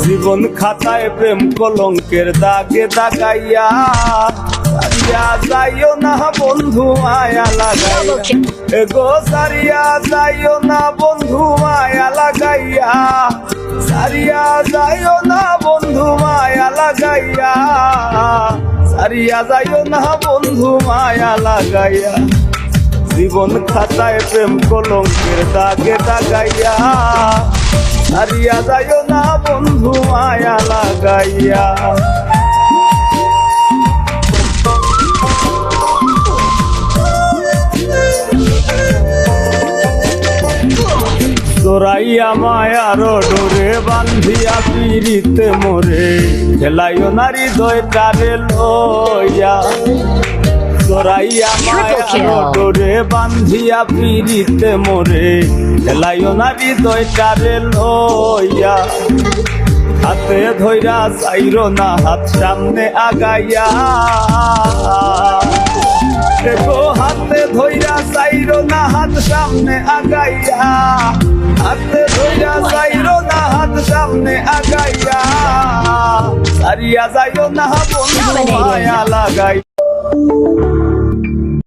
জীবন খাতায় প্রেম কলঙ্কের দাগে দাগাইয়া সারিয়া যাইও না বন্ধু মায়া লাগাইয়া এগো সারিয়া যাইও না বন্ধু মায়া লাগাইয়া সারিয়া যাইও না বন্ধু মায়া লাগাইয়া সারিয়া যাইও না বন্ধু মায়া লাগাইয়া জীবন খাতায় প্রেম কলঙ্কের দাগে দাগাইয়া সারিয়া যাইও না বন্ধু মায়া লাগাইয়া জোরাইয়া মায়ার ডোরে বান্ধিয়া পিড়িতে মোরে খেলাইও নারী দয়টারে লইয়া জোরাইয়া মায়ার ডোরে বান্ধিয়া পিড়িতে মোরে খেলাইও নারী দয়টারে লইয়া হাতে ধইরা চাইরো না হাত সামনে আগাইয়া দেখো হাতে ধইরা চাইরো না হাত সামনে আগাইয়া হাতে ধইরা চাইরো না হাত সামনে আগাইয়া সারিয়া যাইও না বন্ধু মায়া লাগাই